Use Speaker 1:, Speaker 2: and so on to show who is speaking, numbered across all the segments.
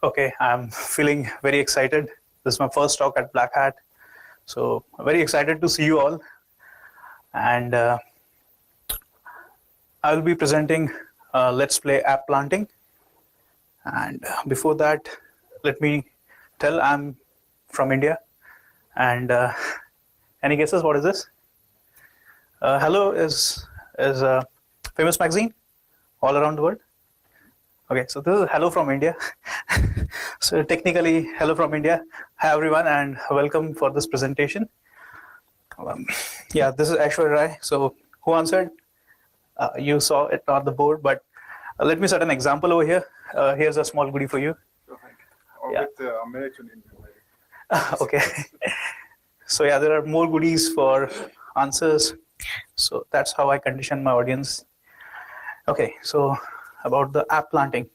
Speaker 1: Okay, I'm feeling very excited. This is my first talk at Black Hat, so very excited to see you all. And I will be presenting Let's Play Applanting. And before that, let me tell I'm from India. And any guesses? What is this? Hello is a famous magazine all around the world. Okay, so this is Hello from India. So technically, Hello from India. Hi everyone, and welcome for this presentation. Yeah, this is Aishwarya Rai. So who answered? You saw it on the board, but let me set an example over here. Here's a small goodie for you.
Speaker 2: I'll
Speaker 1: Yeah.
Speaker 2: get American Indian later.
Speaker 1: Okay. So yeah, there are more goodies for answers. So that's how I condition my audience. Okay, so about the app planting.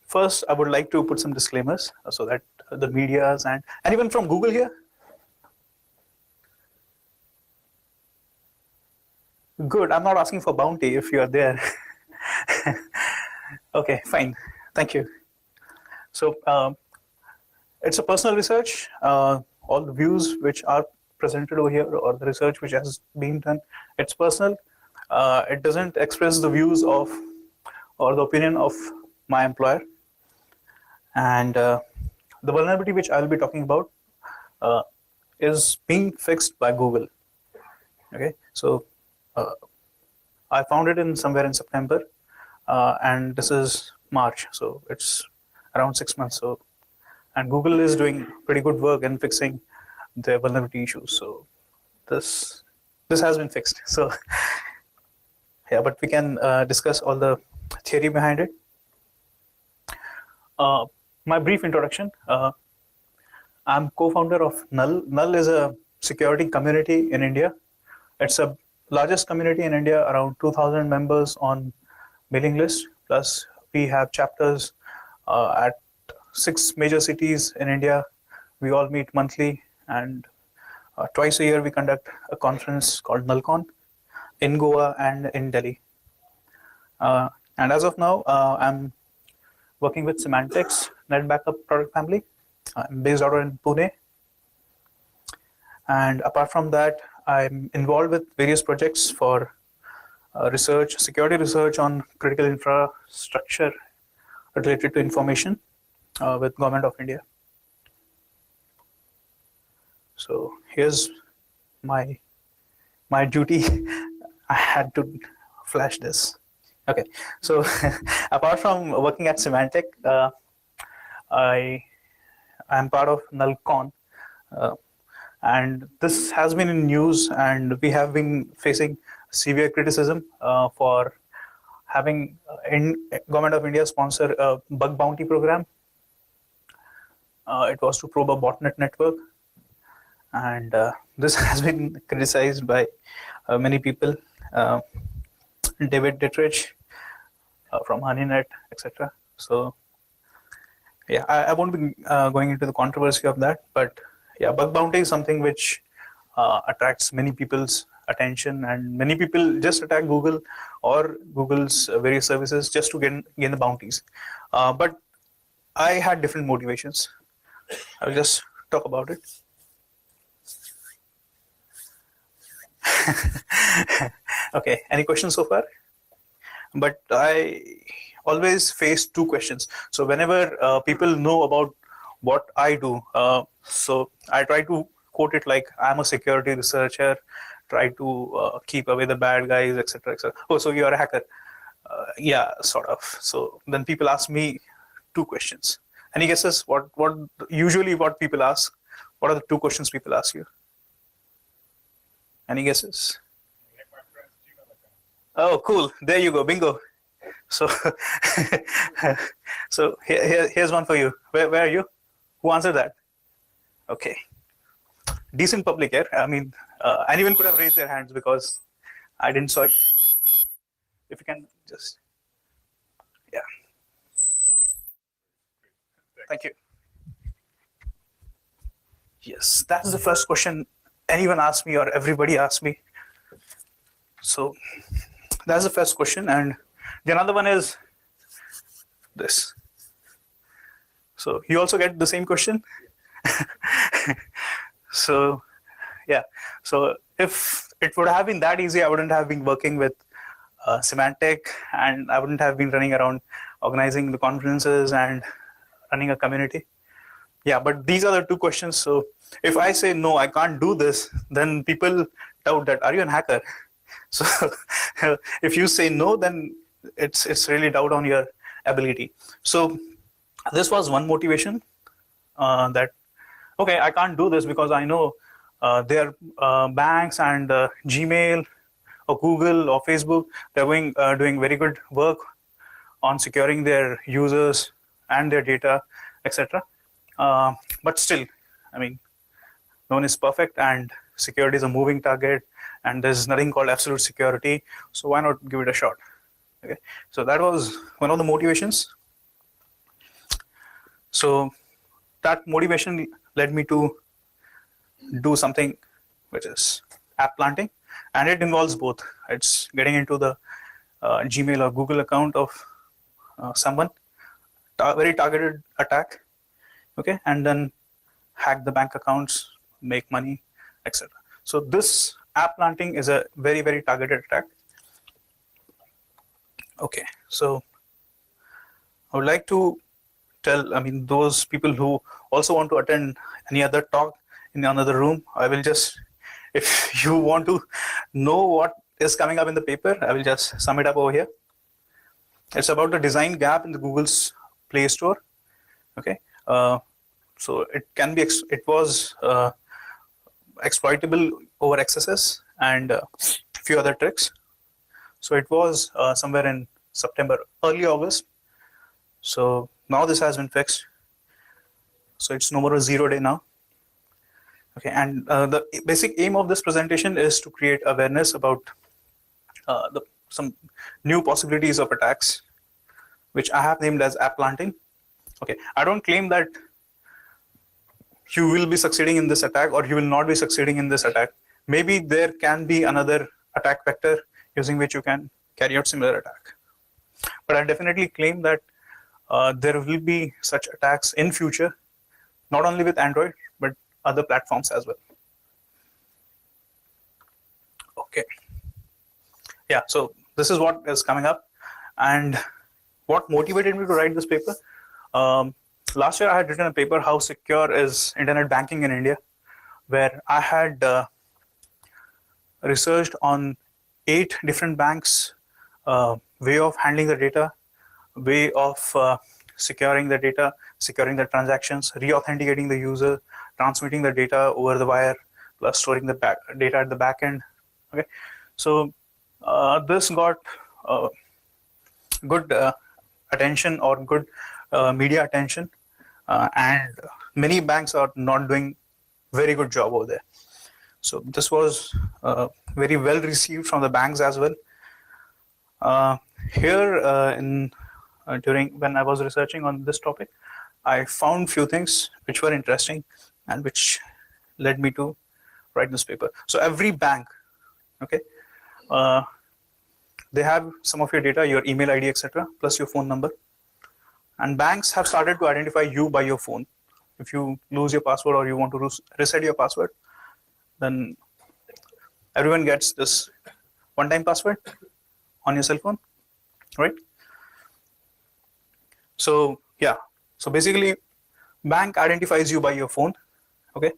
Speaker 1: First, I would like to put some disclaimers so that the medias and anyone from Google here? Good, I'm not asking for bounty if you are there. Okay, fine, thank you. So it's a personal research. All the views which are presented over here or the research which has been done, it's personal. It doesn't express the views of or the opinion of my employer. And the vulnerability which I'll be talking about is being fixed by Google. Okay, so I found it in somewhere in September, and this is March, so it's around 6 months. So, and Google is doing pretty good work in fixing their vulnerability issues. So this has been fixed. So yeah, but we can discuss all the theory behind it. My brief introduction. I'm co-founder of Null. Null is a security community in India. It's the largest community in India, around 2,000 members on mailing list. Plus, we have chapters at 6 major cities in India. We all meet monthly, and twice a year we conduct a conference called NullCon in Goa and in Delhi. And as of now, I'm working with Symantec's Net Backup product family. I'm based out in Pune. And apart from that, I'm involved with various projects for research, security research on critical infrastructure related to information with Government of India. So here's my duty. I had to flash this. Okay, so apart from working at Symantec, I am part of NullCon, and this has been in news, and we have been facing severe criticism for having Government of India sponsor a bug bounty program. It was to probe a botnet network, and this has been criticized by many people. David Dittrich from HoneyNet, etc. So yeah, I won't be going into the controversy of that, but yeah, bug bounty is something which attracts many people's attention, and many people just attack Google or Google's various services just to gain the bounties. But I had different motivations. I'll just talk about it. Okay, any questions so far? But I always face two questions. So whenever people know about what I do, so I try to quote it like I'm a security researcher, try to keep away the bad guys, etc., etc. Oh, so you're a hacker? Yeah, sort of. So then people ask me two questions. Any guesses? What usually what people ask? What are the two questions people ask you? Any guesses? Oh, cool. There you go. Bingo. So, so here's one for you. Where are you? Who answered that? Okay. Decent public here. I mean, anyone could have raised their hands because I didn't saw it. If you can just, yeah. Thank you. Yes, that's the first question anyone asked me or everybody asked me. So that's the first question. And the another one is, this. So you also get the same question. So yeah, so if it would have been that easy, I wouldn't have been working with Semantic, and I wouldn't have been running around organizing the conferences and running a community. Yeah, but these are the two questions. So if I say no, I can't do this, then people doubt that, are you an hacker? So if you say no, then it's really doubt on your ability. So this was one motivation, that okay, I can't do this because I know there are banks and Gmail or Google or Facebook, they're doing very good work on securing their users and their data, etc. But still, I mean, no one is perfect, and security is a moving target, and there's nothing called absolute security. So why not give it a shot? Okay, so that was one of the motivations. So that motivation led me to do something which is app planting, and it involves both. It's getting into the Gmail or Google account of someone, very targeted attack, okay, and then hack the bank accounts, make money, etc. So this app planting is a very, very targeted attack. Okay, so I would like to tell, I mean, those people who also want to attend any other talk in another room, I will just, if you want to know what is coming up in the paper, I will just sum it up over here. It's about the design gap in the Google's Play Store. Okay, so it can be, it was exploitable over XSS and a few other tricks. So it was somewhere in September, early August. So now this has been fixed. So it's no more a 0 day now. Okay, and the basic aim of this presentation is to create awareness about some new possibilities of attacks, which I have named as app planting. Okay, I don't claim that you will be succeeding in this attack or you will not be succeeding in this attack. Maybe there can be another attack vector using which you can carry out similar attack. But I definitely claim that there will be such attacks in future, not only with Android, but other platforms as well. Okay. Yeah, so this is what is coming up. And what motivated me to write this paper? Last year I had written a paper, How Secure is Internet Banking in India, where I had researched on 8 different banks' way of handling the data, way of securing the data, securing the transactions, re-authenticating the user, transmitting the data over the wire, plus storing the data at the back end. Okay, so this got good attention or good media attention, and many banks are not doing very good job over there. So this was very well received from the banks as well. Here during when I was researching on this topic, I found few things which were interesting and which led me to write this paper. So every bank, okay, they have some of your data, your email ID, etc., plus your phone number. And banks have started to identify you by your phone. If you lose your password or you want to reset your password, then everyone gets this one-time password on your cell phone, right? So yeah, so basically bank identifies you by your phone, okay?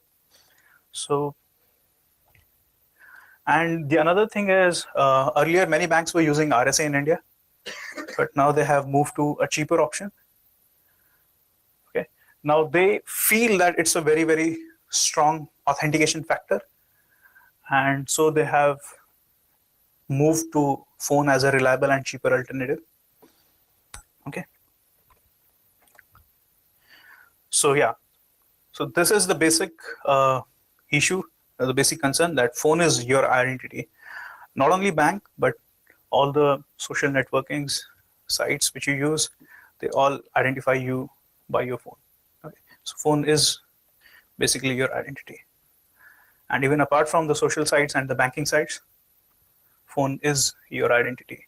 Speaker 1: So, and the another thing is, earlier many banks were using RSA in India, but now they have moved to a cheaper option. Okay, now they feel that it's a very, very strong authentication factor, and so they have moved to phone as a reliable and cheaper alternative. Okay, so yeah, so this is the basic issue, the basic concern, that phone is your identity. Not only bank, but all the social networkings sites which you use, they all identify you by your phone. Okay, so phone is basically your identity. And even apart from the social sites and the banking sites, phone is your identity.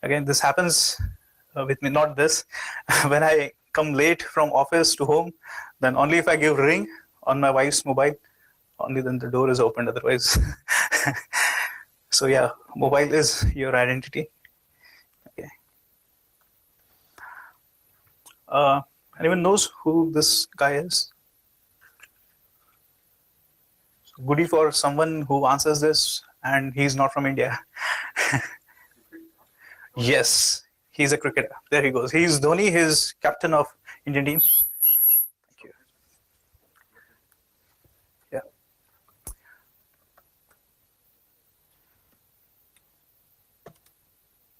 Speaker 1: Again, this happens with me, not this. When I come late from office to home, then only if I give ring on my wife's mobile, only then the door is opened. Otherwise, so yeah, mobile is your identity. Okay. Anyone knows who this guy is? So goodie for someone who answers this, and he's not from India. Yes, he's a cricketer. There he goes. He's Dhoni. He's captain of Indian team. Thank you. Yeah.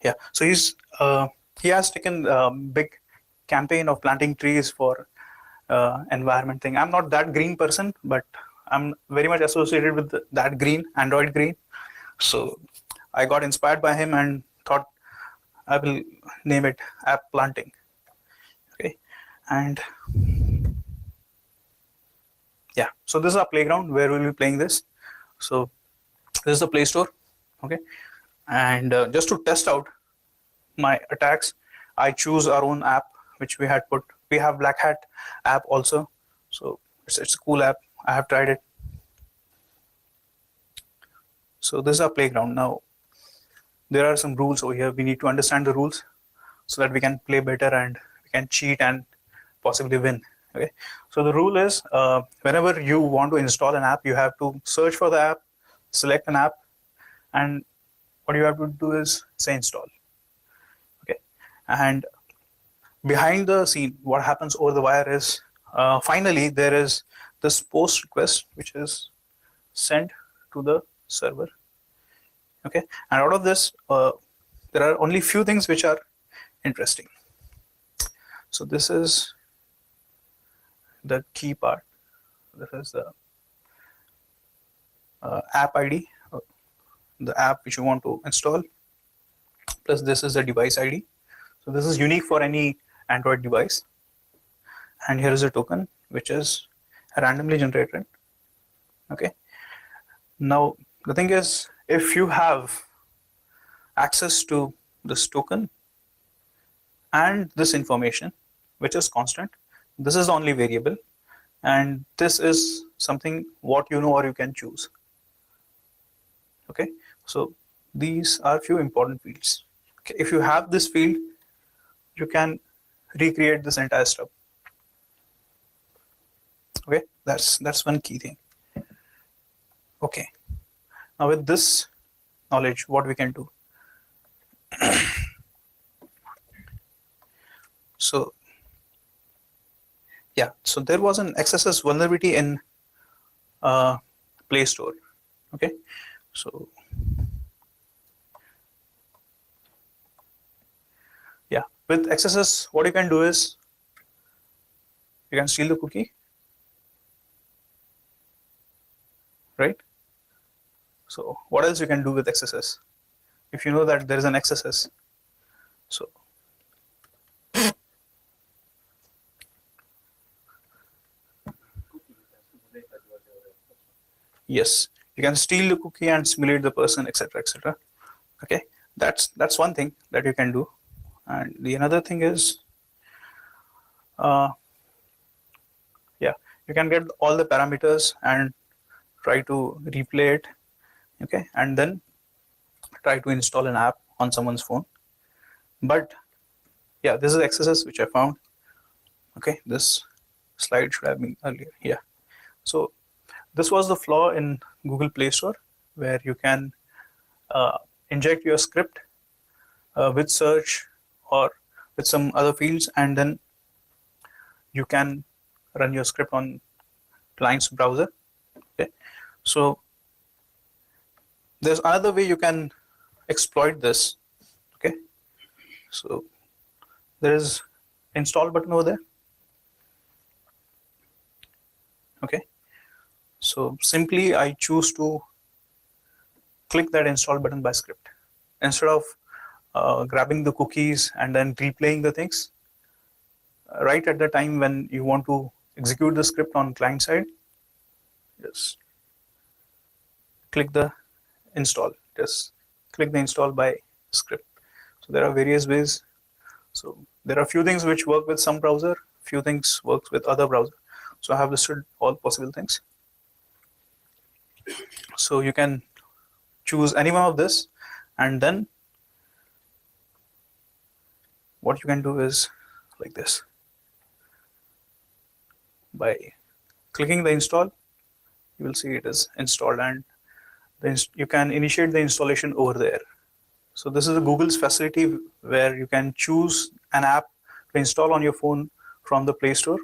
Speaker 1: Yeah. So he has taken a big campaign of planting trees for environment thing. I'm not that green person, but I'm very much associated with that green, Android green. So I got inspired by him and thought I will name it Applanting. Okay. And yeah, so this is our playground where we'll be playing this. So this is the Play Store. Okay. And just to test out my attacks, I choose our own app, which we had put. We have Black Hat app also. So it's a cool app. I have tried it. So this is our playground. Now, there are some rules over here. We need to understand the rules so that we can play better and we can cheat and possibly win. Okay. So the rule is whenever you want to install an app, you have to search for the app, select an app, and what you have to do is say install. Okay. And behind the scene, what happens over the wire is finally there is this post request which is sent to the server. Okay, and out of this, there are only few things which are interesting. So this is the key part. This is the app ID, the app which you want to install. Plus this is the device ID. So this is unique for any Android device. And here is a token which is randomly generated. Okay. Now the thing is, if you have access to this token and this information, which is constant, this is the only variable, and this is something what you know or you can choose. Okay, so these are few important fields. Okay, if you have this field, you can recreate this entire stuff. Okay, that's one key thing. Okay, now with this knowledge, what we can do. So yeah, so there was an XSS vulnerability in Play Store. Okay, so yeah, with XSS, what you can do is you can steal the cookie, right? So what else you can do with XSS? If you know that there is an XSS, so yes, you can steal the cookie and simulate the person, etc., etc. Okay, that's one thing that you can do, and the another thing is, yeah, you can get all the parameters and try to replay it. Okay, and then try to install an app on someone's phone. But yeah, this is XSS which I found. Okay, this slide should have been earlier. Yeah, so this was the flaw in Google Play Store, where you can inject your script with search or with some other fields, and then you can run your script on client's browser. Okay, so there's another way you can exploit this. Okay, so there is install button over there. Okay, so simply I choose to click that install button by script instead of grabbing the cookies and then replaying the things. Right at the time when you want to execute the script on client side, just click the install. Just click the install by script. So there are various ways. So there are a few things which work with some browser, few things works with other browser. So I have listed all possible things. So you can choose any one of this, and then what you can do is like this. By clicking the install, you will see it is installed, and you can initiate the installation over there. So this is a Google's facility where you can choose an app to install on your phone from the Play Store,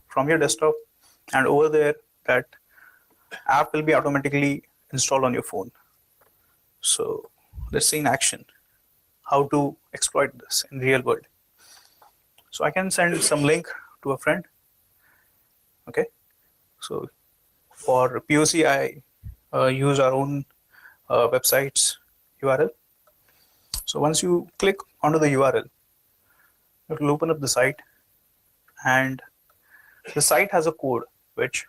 Speaker 1: from your desktop, and over there that app will be automatically installed on your phone. So let's see in action how to exploit this in real world. So I can send some link to a friend. Okay. So for POC, I use our own website's URL. So once you click onto the URL, it will open up the site, and the site has a code which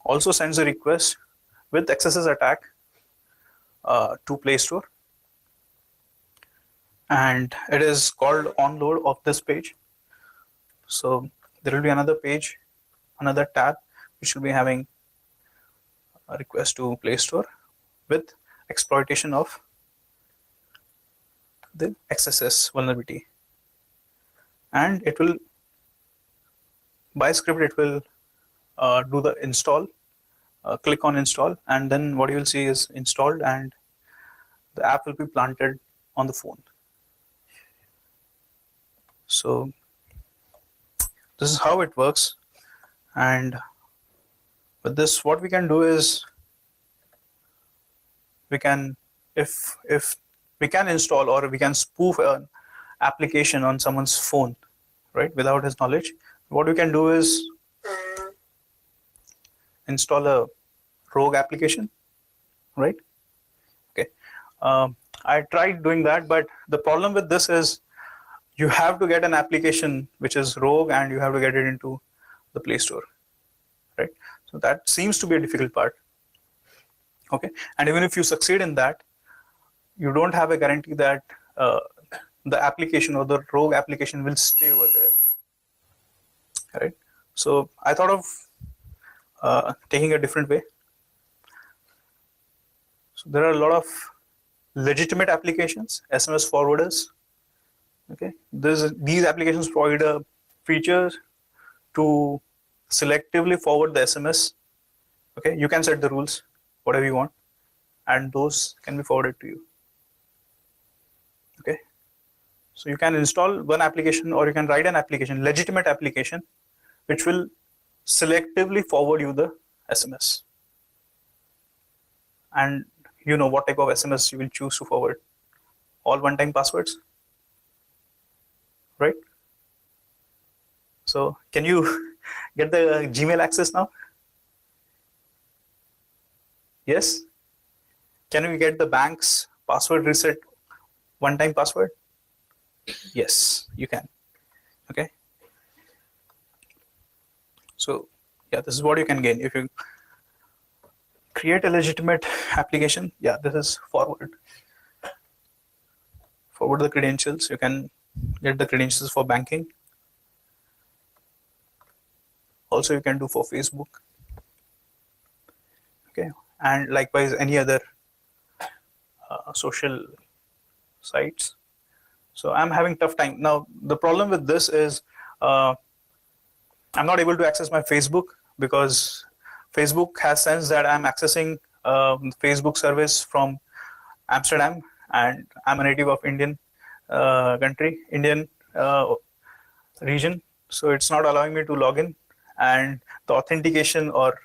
Speaker 1: also sends a request with XSS attack to Play Store, and it is called onload of this page. So there will be another page, another tab which will be having a request to Play Store with exploitation of the XSS vulnerability, and it will, by script, it will do the install. Click on install, and then what you will see is installed, and the app will be planted on the phone. So this is how it works, and with this, what we can do is we can, if we can install or we can spoof an application on someone's phone, right, without his knowledge. What we can do is install a rogue application, right? Okay. I tried doing that, but the problem with this is you have to get an application which is rogue, and you have to get it into the Play Store, right? So that seems to be a difficult part. Okay, and even if you succeed in that, you don't have a guarantee that the application or the rogue application will stay over there, right? So I thought of taking a different way. So there are a lot of legitimate applications, SMS forwarders. Okay, these applications provide a feature to selectively forward the SMS. Okay, you can set the rules, whatever you want, and those can be forwarded to you. Okay, so you can install one application, or you can write an application, legitimate application, which will selectively forward you the SMS. And you know what type of SMS you will choose to forward. All one-time passwords, right? So can you get the Gmail access now? Yes? Can we get the bank's password reset one-time password? Yes, you can. Okay. So yeah, this is what you can gain if you create a legitimate application. Yeah, this is forward the credentials. You can get the credentials for banking. Also, you can do for Facebook. Okay, and likewise any other social sites. So I'm having tough time now. The problem with this is I'm not able to access my Facebook, because Facebook has sensed that I'm accessing Facebook service from Amsterdam, and I'm a native of Indian Indian region. So it's not allowing me to log in, and the authentication or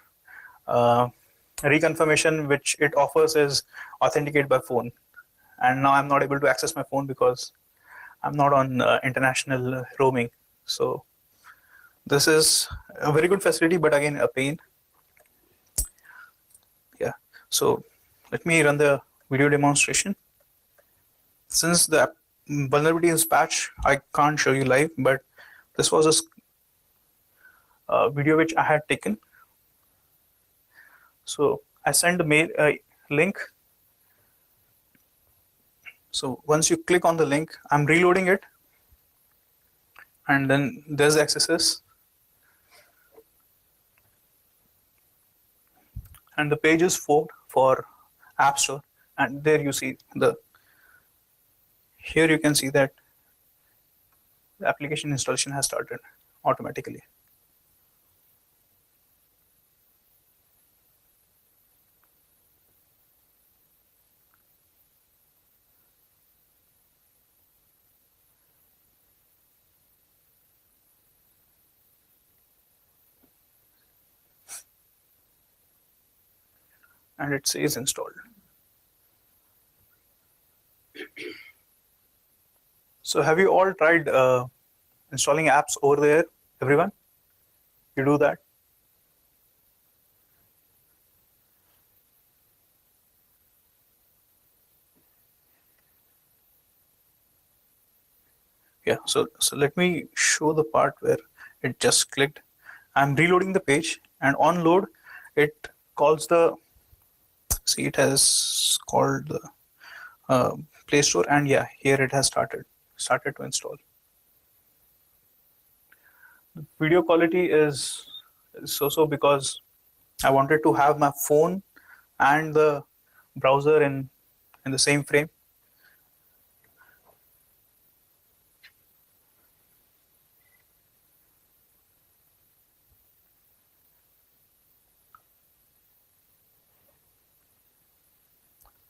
Speaker 1: reconfirmation which it offers is authenticate by phone. And now I'm not able to access my phone because I'm not on international roaming. So this is a very good facility, but again, a pain. Yeah. So let me run the video demonstration. Since the vulnerability is patched, I can't show you live, but this was a video which I had taken. So I sent the mail link. So once you click on the link, I'm reloading it, and then there's XSS, and the page is for App Store, and there you see here you can see that the application installation has started automatically. And it says installed. So have you all tried installing apps over there, everyone? You do that? Yeah, so let me show the part where it just clicked. I'm reloading the page, and on load, it calls the, see, it has called the Play Store, and yeah, here it has started to install. The video quality is so because I wanted to have my phone and the browser in the same frame.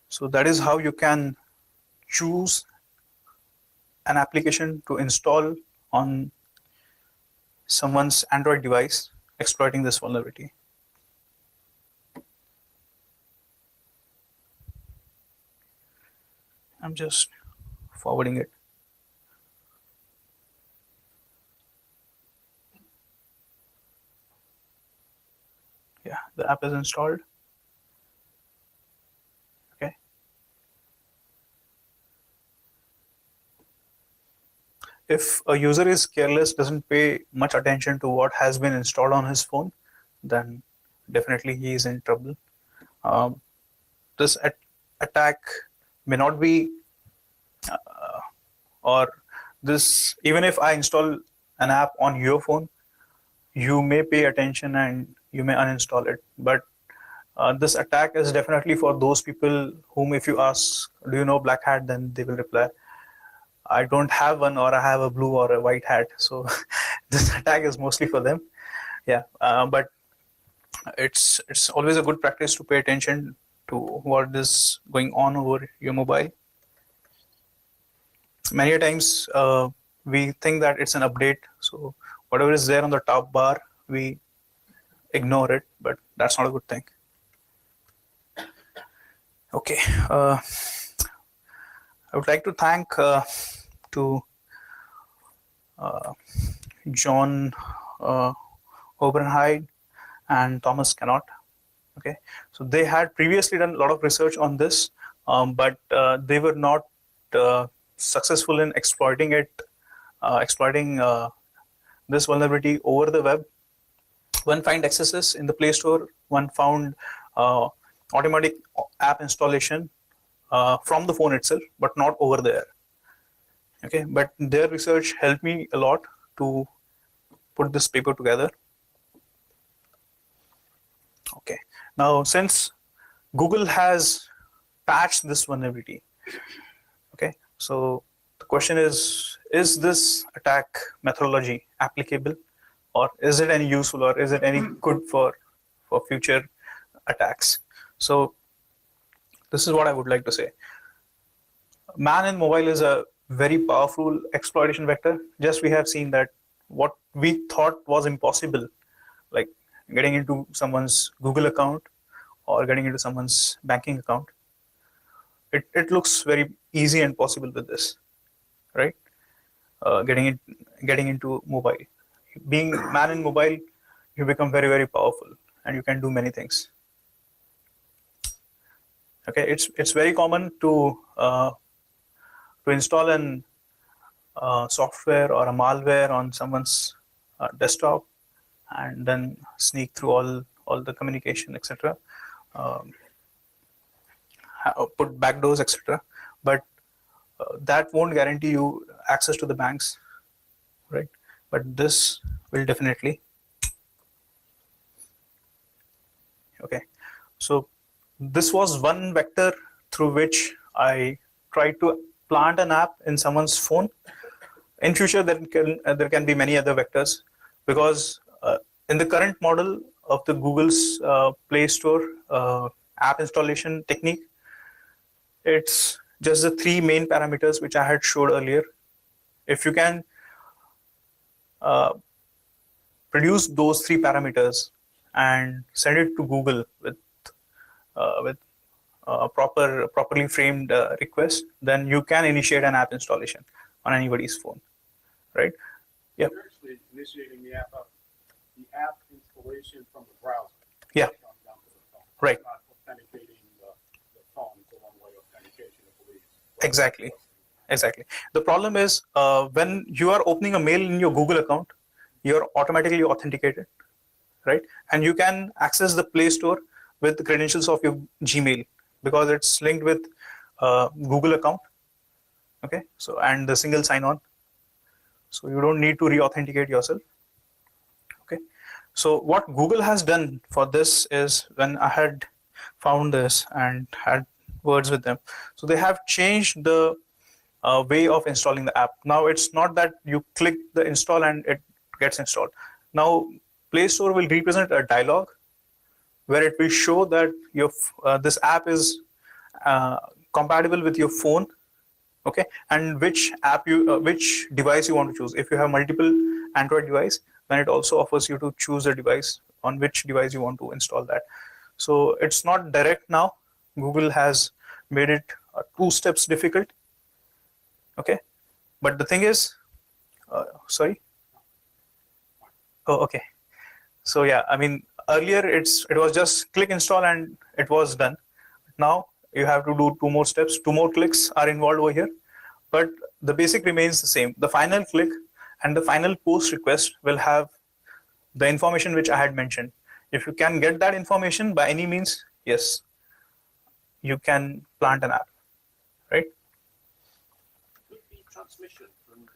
Speaker 1: So that is how you can choose an application to install on someone's Android device exploiting this vulnerability. I'm just forwarding it. Yeah, the app is installed. Okay. If a user is careless, doesn't pay much attention to what has been installed on his phone, then definitely he is in trouble. Um, this attack may not be, or this, even if I install an app on your phone, you may pay attention and you may uninstall it. But this attack is definitely for those people whom, if you ask, do you know Black Hat, then they will reply, I don't have one, or I have a blue or a white hat. So this attack is mostly for them. Yeah, but it's always a good practice to pay attention to what is going on over your mobile. Many times we think that it's an update, so whatever is there on the top bar, we ignore it, but that's not a good thing. Okay, I would like to thank to John Oberheide and Thomas Cannot. Okay, so they had previously done a lot of research on this, but they were not successful in exploiting this vulnerability over the web. One found excesses in the Play Store. One found automatic app installation from the phone itself, but not over there. Okay, but their research helped me a lot to put this paper together. Okay, now since Google has patched this vulnerability, okay, so the question is this attack methodology applicable, or is it any useful, or is it any good for future attacks? So this is what I would like to say. Man in mobile is a very powerful exploitation vector. Just we have seen that what we thought was impossible, like getting into someone's Google account or getting into someone's banking account, it looks very easy and possible with this, right? Getting into mobile, being man in mobile, you become very, very powerful and you can do many things. Okay, it's very common to install an software or a malware on someone's desktop and then sneak through all the communication, etc. Put backdoors, etc. But that won't guarantee you access to the banks, right? But this will definitely. Okay, so this was one vector through which I tried to plant an app in someone's phone. In future, there can be many other vectors, because in the current model of the Google's Play Store app installation technique, it's just the three main parameters which I had showed earlier. If you can produce those three parameters and send it to Google with properly framed request, then you can initiate an app installation on anybody's phone, right? Yep.
Speaker 2: You're actually initiating the app installation from the browser.
Speaker 1: Yeah.
Speaker 2: Down to the phone.
Speaker 1: Right.
Speaker 2: It's not authenticating the phone. It's a one-way authentication, I believe.
Speaker 1: Exactly. The problem is when you are opening a mail in your Google account, you're automatically authenticated, right? And you can access the Play Store with the credentials of your Gmail, because it's linked with Google account. Okay, so and the single sign-on, so you don't need to re-authenticate yourself. Okay, so what Google has done for this is, when I had found this and had words with them, so they have changed the way of installing the app. Now it's not that you click the install and it gets installed. Now Play Store will represent a dialog where it will show that your this app is compatible with your phone, okay, and which app which device you want to choose. If you have multiple Android device, then it also offers you to choose a device on which device you want to install that. So it's not direct now. Google has made it 2 steps difficult. Okay, but the thing is, sorry. Oh, okay. So yeah, I mean, earlier it was just click install and it was done. Now you have to do 2 more steps. 2 more clicks are involved over here, but the basic remains the same. The final click and the final post request will have the information which I had mentioned. If you can get that information by any means, yes, you can plant an app, right?
Speaker 3: Could the transmission from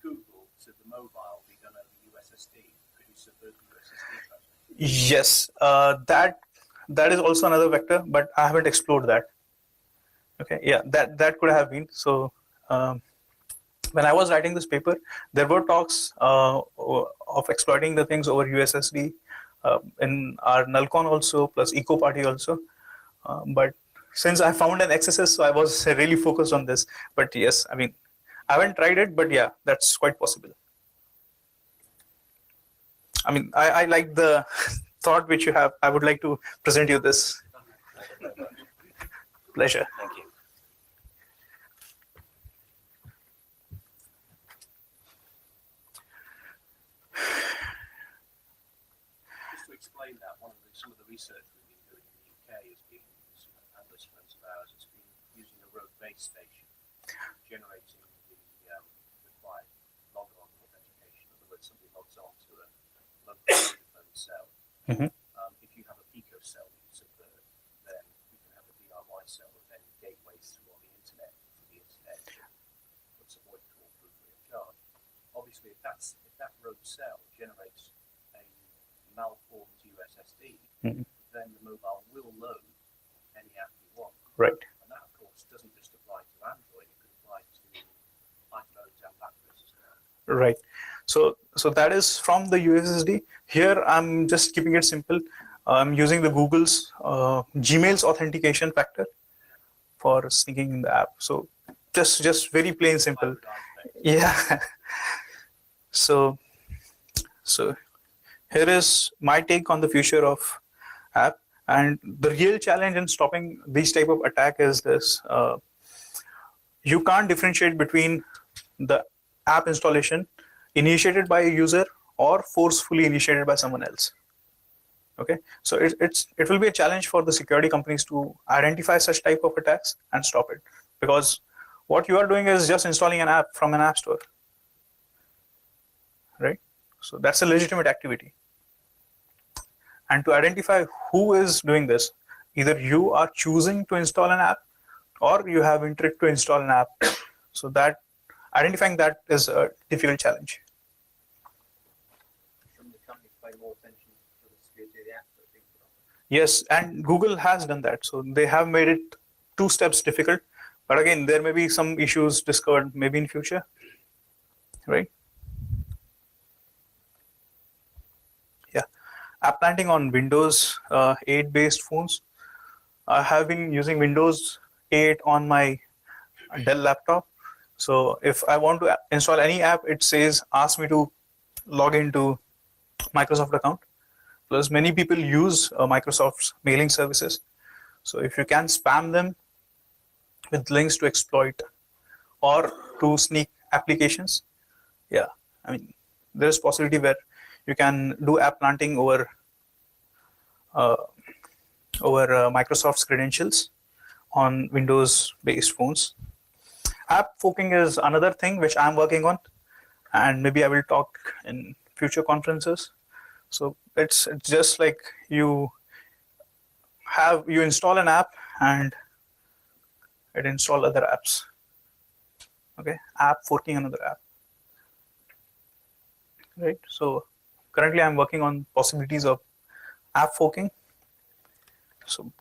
Speaker 3: Google to the mobile be done over USSD? Could you subvert the USSD transmission?
Speaker 1: Yes, that is also another vector, but I haven't explored that. Okay, yeah, that could have been. So when I was writing this paper, there were talks of exploiting the things over USSD in our Nullcon also, plus Eco Party also. But since I found an XSS, so I was really focused on this. But yes, I mean, I haven't tried it, but yeah, that's quite possible. I mean, I like the thought which you have. I would like to present you this. Pleasure.
Speaker 3: Thank you. Just to explain that, some of the research we've been doing in the UK has been, some analyst friends of ours, it's been using a road base station, generating the required log-on authentication. In other words, somebody logs on to a local Vodafone cell. If you have a Pico cell you subvert, then you can have a DIY cell with then gateways through on the internet to the internet, puts a void call through free of charge. Obviously, if that road cell generates a malformed USSD, then the mobile will load any app you want.
Speaker 1: Right.
Speaker 3: And that, of course, doesn't just apply to Android; it could apply to iPhones and BlackBerries as well.
Speaker 1: Right. So that is from the USSD. Here I'm just keeping it simple. I'm using the Google's Gmail's authentication factor for sneaking in the app. So just very plain simple. Yeah. So here is my take on the future of app, and the real challenge in stopping these type of attack is this: you can't differentiate between the app installation initiated by a user or forcefully initiated by someone else. Okay, so it will be a challenge for the security companies to identify such type of attacks and stop it, because what you are doing is just installing an app from an app store, right? So that's a legitimate activity. And to identify who is doing this, either you are choosing to install an app or you have interest to install an app. So that identifying that is a difficult challenge.
Speaker 3: Shouldn't the companies pay more attention to the security of the apps that people are?
Speaker 1: Yes, and Google has done that. So they have made it 2 steps difficult. But again, there may be some issues discovered maybe in future, right? Yeah, Applanting on Windows 8 based phones. I have been using Windows 8 on my Dell laptop. So if I want to install any app, it says ask me to log into Microsoft account. Plus, many people use Microsoft's mailing services. So if you can spam them with links to exploit or to sneak applications, yeah, I mean, there is possibility where you can do app planting over Microsoft's credentials on Windows-based phones. App forking is another thing which I'm working on, and maybe I will talk in future conferences. So it's just like you install an app and it install other apps. Okay, app forking another app. Right. So currently I'm working on possibilities of app forking. So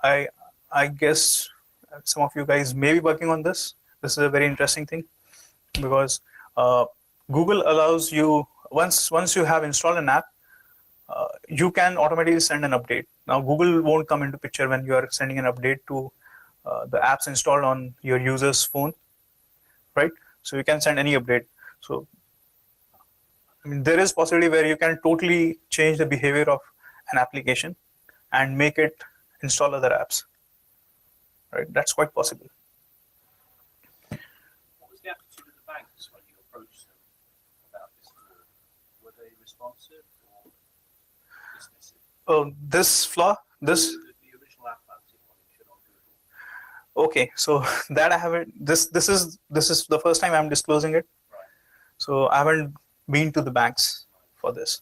Speaker 1: I guess some of you guys may be working on this. This is a very interesting thing because Google allows you, once you have installed an app, you can automatically send an update. Now Google won't come into picture when you are sending an update to the apps installed on your user's phone, right? So you can send any update. So I mean, there is possibility where you can totally change the behavior of an application and make it install other apps, right? That's quite possible.
Speaker 3: What was the attitude of the banks when you approached them about this tool? Were they responsive or dismissive?
Speaker 1: Oh, this flaw, this.
Speaker 3: The original Applanting one you showed on Google.
Speaker 1: Okay, so that I haven't. This is the first time I'm disclosing it.
Speaker 3: Right.
Speaker 1: So I haven't been to the banks for this.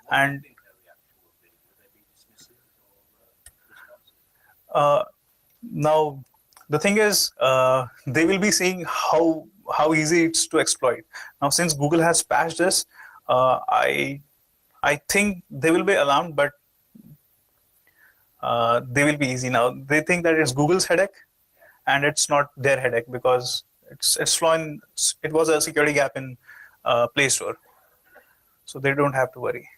Speaker 3: What do you think their reaction would be? Would they be dismissive or responsive?
Speaker 1: Now, the thing is, they will be seeing how easy it's to exploit. Now, since Google has patched this, I think they will be alarmed, but they will be easy now. They think that it's Google's headache, and it's not their headache because it's flaw in. It was a security gap in Play Store, so they don't have to worry.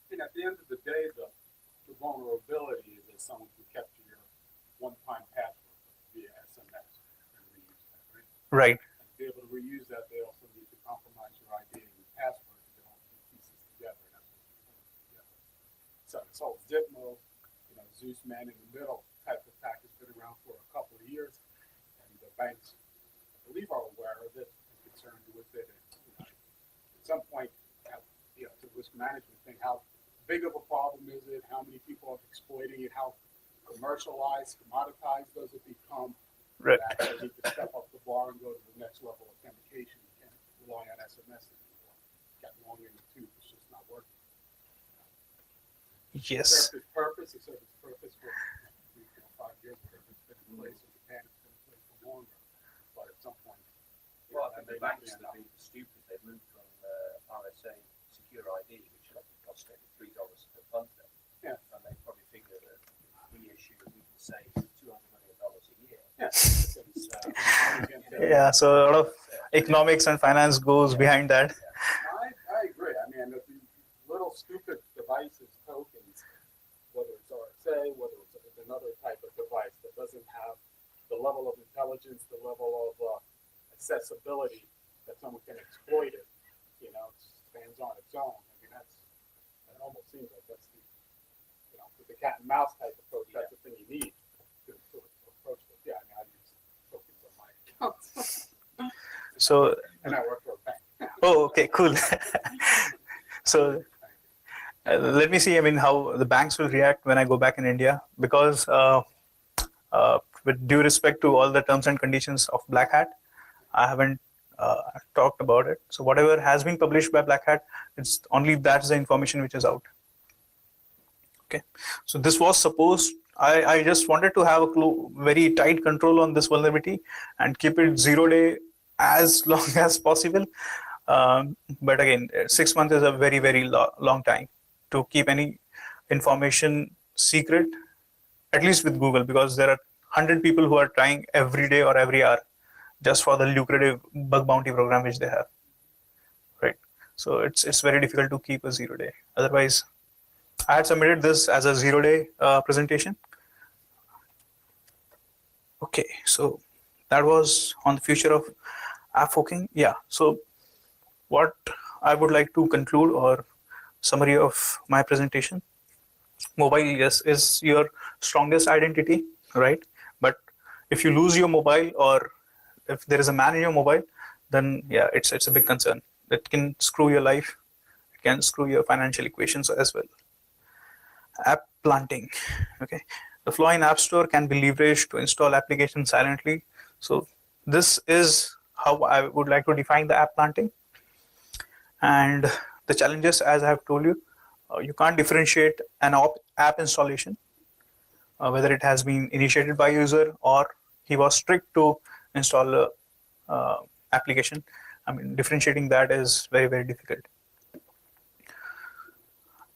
Speaker 2: And at the end of the day, the vulnerability is that someone can capture your one-time password via SMS and reuse that, right?
Speaker 1: Right.
Speaker 2: And to be able to reuse that, they also need to compromise your ID and your password to get all the pieces together. And that's what you put together. So this whole zip mode, Zeus man in the middle type of attack has been around for a couple of years, and the banks, I believe, are aware of it and concerned with it. And, at some point, it's a risk management thing. How big of a problem is it? How many people are exploiting it? How commercialized, commoditized does it become?
Speaker 1: Right.
Speaker 2: That actually need to step up the bar and go to the next level of authentication. You can't rely on SMS anymore. Got long in the tooth. It's just not working.
Speaker 1: Yes.
Speaker 2: It served its purpose. It served its purpose for 3, 4, 5 years. Whatever it's been in place in Japan, it's been in place for longer. But at some point,
Speaker 3: Well, I think the banks have been stupid. They've moved from RSA Secure ID, which cost over $3 per punter.
Speaker 2: Yeah.
Speaker 3: And they probably figure that if we issue, we can save $200 million a year.
Speaker 2: Yeah.
Speaker 1: Yeah. So a lot of economics and finance goes behind that.
Speaker 2: I agree. I mean, the little stupid devices, tokens, whether it's RSA, whether it's another type of device that doesn't have the level of intelligence, the level of accessibility that someone can exploit it, it stands on its own. I mean, it almost seems like that's the, with the cat and mouse type approach, that's the thing you need to approach it. Yeah, I mean, I use tokens on my accounts.
Speaker 1: So.
Speaker 2: And I work for a bank.
Speaker 1: Oh, okay, cool. So let me see. I mean, how the banks will react when I go back in India, because with due respect to all the terms and conditions of Black Hat, I haven't talked about it. So whatever has been published by Black Hat, that's the information which is out. Okay. So this was supposed I just wanted to have a very tight control on this vulnerability and keep it 0 day as long as possible. But again, 6 months is a very, very long time to keep any information secret, at least with Google, because there are 100 people who are trying every day or every hour just for the lucrative bug bounty program which they have, right? So it's very difficult to keep a 0 day. Otherwise, I had submitted this as a 0 day presentation. Okay, so that was on the future of app forking. Yeah, so what I would like to conclude or summary of my presentation: mobile, yes, is your strongest identity, right? But if you lose your mobile, or if there is a man in your mobile, then yeah, it's a big concern. It can screw your life. It can screw your financial equations as well. App planting. Okay, the flaw in App Store can be leveraged to install applications silently. So this is how I would like to define the app planting. And the challenges, as I have told you, you can't differentiate an app installation, whether it has been initiated by user or he was strict to install a application. I mean, differentiating that is very, very difficult.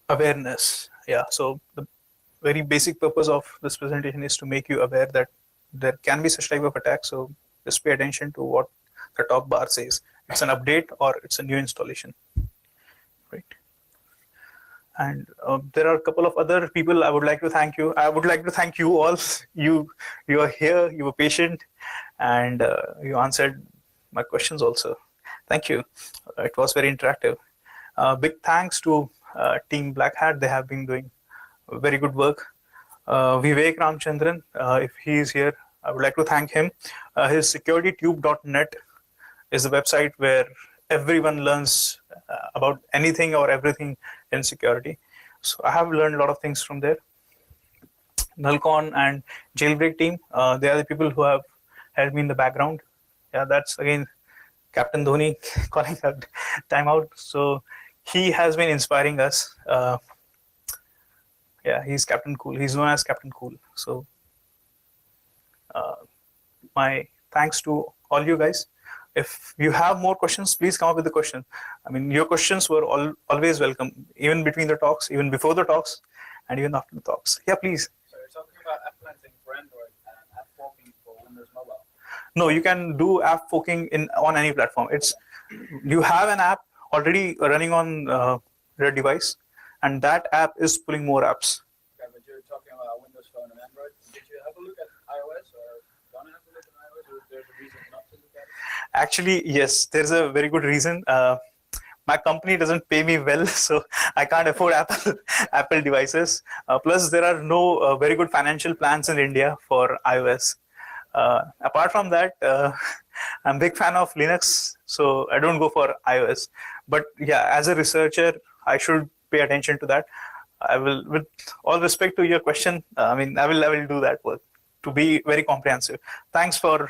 Speaker 1: Awareness. Yeah, so the very basic purpose of this presentation is to make you aware that there can be such type of attack. So just pay attention to what the top bar says. It's an update or it's a new installation, right? And there are a couple of other people I would like to thank you. I would like to thank you all. You are here, you were patient, and you answered my questions also. Thank you. It was very interactive. Big thanks to Team Black Hat. They have been doing very good work. Vivek Ramchandran, if he is here, I would like to thank him. His securitytube.net is the website where everyone learns about anything or everything in security. So I have learned a lot of things from there. Nalcon and Jailbreak team, they are the people who have helped me in the background. Yeah, that's again Captain Dhoni calling that timeout. So he has been inspiring us. Yeah, he's Captain Cool. He's known as Captain Cool. So my thanks to all you guys. If you have more questions, please come up with the question. I mean, your questions were always welcome, even between the talks, even before the talks, and even after the talks. Yeah, please.
Speaker 4: So you're talking about Applanting for Android and app forking for Windows Mobile?
Speaker 1: No, you can do app forking on any platform. It's you have an app already running on your device, and that app is pulling more apps.
Speaker 4: Okay, but you're talking about Windows Phone and Android. Did you have a look at iOS, or gonna have a look at iOS, or is there a reason not to look at it?
Speaker 1: Actually, yes, there's a very good reason. My company doesn't pay me well, so I can't afford Apple devices. Plus, there are no very good financial plans in India for iOS. Apart from that, I'm a big fan of Linux, so I don't go for iOS. But yeah, as a researcher, I should pay attention to that. I will, with all respect to your question, I will do that work to be very comprehensive. Thanks for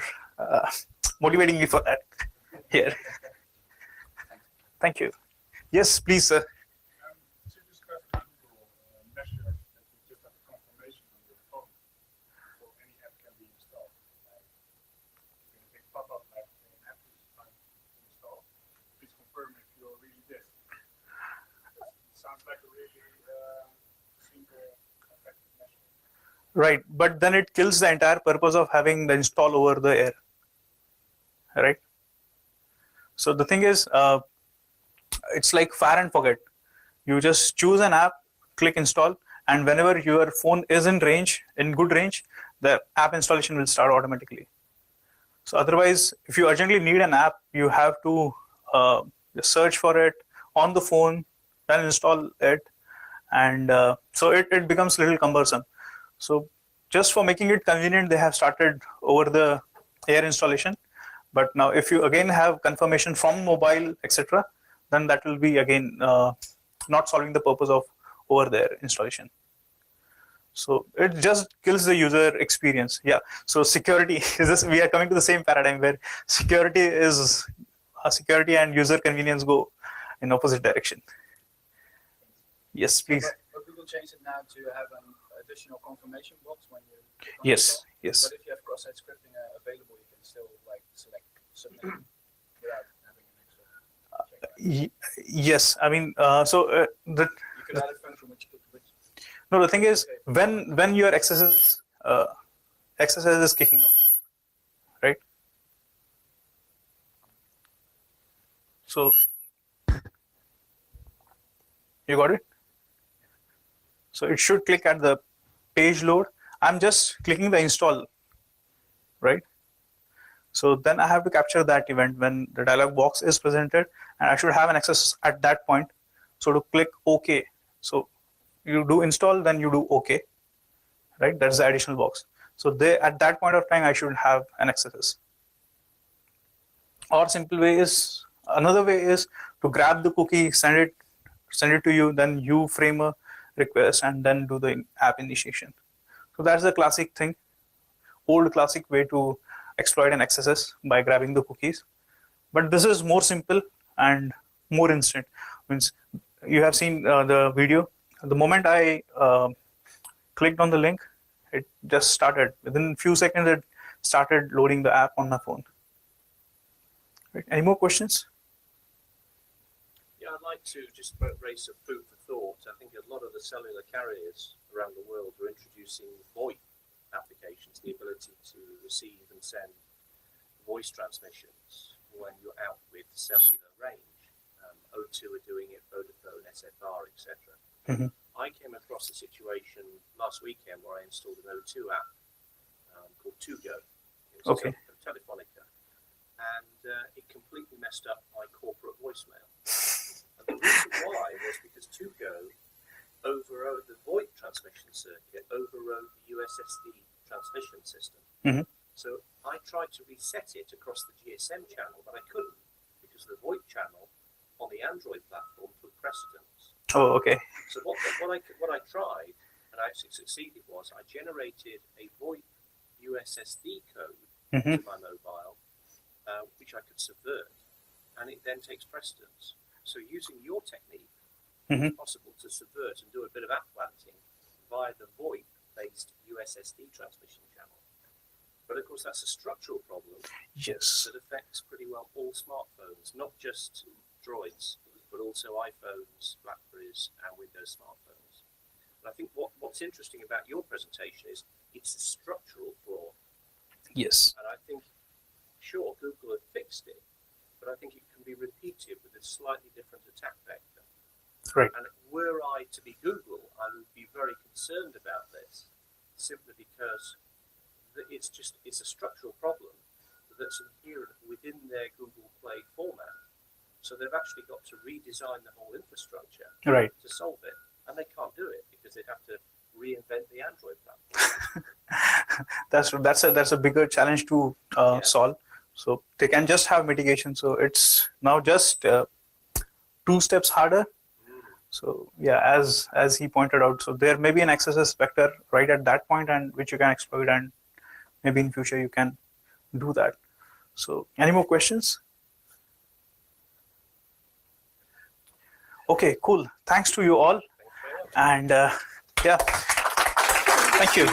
Speaker 1: motivating me for that. Here. Thank you. Yes, please, sir.
Speaker 2: To discuss the Google measure that you just have a confirmation on your phone, so any app can be installed. Like, a big pop-up like an app is trying to install. Please confirm if you're really this. It sounds like a really simple, effective measure.
Speaker 1: Right, but then it kills the entire purpose of having the install over the air. Right. So the thing is, it's like fire and forget. You just choose an app, click install, and whenever your phone is in good range, the app installation will start automatically. So otherwise, if you urgently need an app, you have to search for it on the phone, then install it, and so it becomes a little cumbersome. So just for making it convenient, they have started over the air installation. But now, if you again have confirmation from mobile, etc., then that will be again not solving the purpose of over there installation. So it just kills the user experience. Yeah. So security is this. We are coming to the same paradigm where security and user convenience go in opposite direction. Yes, please.
Speaker 4: But Google changed it now to have a additional confirmation box when you click on
Speaker 1: Yes,
Speaker 4: install.
Speaker 1: yes.
Speaker 4: But if you have cross-site scripting available, you can still like select submit without having an extra check.
Speaker 1: Yes, I mean, the
Speaker 4: You could add a function which
Speaker 1: no, the thing is, when your XSS is kicking up, right? So you got it. So it should click at the page load. I'm just clicking the install, right? So then I have to capture that event when the dialog box is presented, and I should have an access at that point. So to click OK. So you do install, then you do OK, right? That's the additional box. So there, at that point of time, I should have an access. Or simple way is, another way is to grab the cookie, send it to you, then you frame a request and then do the app initiation. So that's the classic thing, old classic way to exploit an XSS by grabbing the cookies. But this is more simple and more instant. Means you have seen the video. The moment I clicked on the link, it just started. Within a few seconds, it started loading the app on my phone. Right. Any more questions?
Speaker 3: Yeah, I'd like to just raise some food for thought. I think a lot of the cellular carriers around the world are introducing VoIP applications, the ability to receive and send voice transmissions when you're out with cellular range. O2 are doing it, Vodafone, SFR, etc.
Speaker 1: Mm-hmm.
Speaker 3: I came across a situation last weekend where I installed an O2 app called 2Go. It was
Speaker 1: Okay.
Speaker 3: Telefonica. And it completely messed up my corporate voicemail. And the reason why was because 2Go overrode the VoIP transmission circuit, overrode the USSD transmission system.
Speaker 1: Mm-hmm.
Speaker 3: So I tried to reset it across the GSM channel, but I couldn't because the VoIP channel on the Android platform took precedence.
Speaker 1: Oh, okay.
Speaker 3: So what I tried, and I actually succeeded, was I generated a VoIP USSD code
Speaker 1: Mm-hmm.
Speaker 3: to my mobile, which I could subvert, and it then takes precedence. So using your technique,
Speaker 1: Mm-hmm.
Speaker 3: it's possible to subvert and do a bit of applanting via the VoIP-based USSD transmission channel. But of course, that's a structural problem
Speaker 1: Yes.
Speaker 3: that affects pretty well all smartphones, not just Droids, but also iPhones, Blackberries, and Windows smartphones. And I think what's interesting about your presentation is it's a structural flaw.
Speaker 1: Yes.
Speaker 3: And I think, sure, Google have fixed it, but I think it can be repeated with a slightly different attack vector.
Speaker 1: Right.
Speaker 3: And were I to be Google, I would be very concerned about this, simply because it's a structural problem that's inherent within their Google Play format. So they've actually got to redesign the whole infrastructure
Speaker 1: Right.
Speaker 3: to solve it, and they can't do it because they'd have to reinvent the Android platform.
Speaker 1: That's a bigger challenge to solve. So they can just have mitigation. So it's now just 2 steps harder. So yeah, as he pointed out, so there may be an XSS vector right at that point, and which you can exploit, and maybe in future you can do that. So any more questions? Okay, cool. Thanks to you all, and yeah, thank you.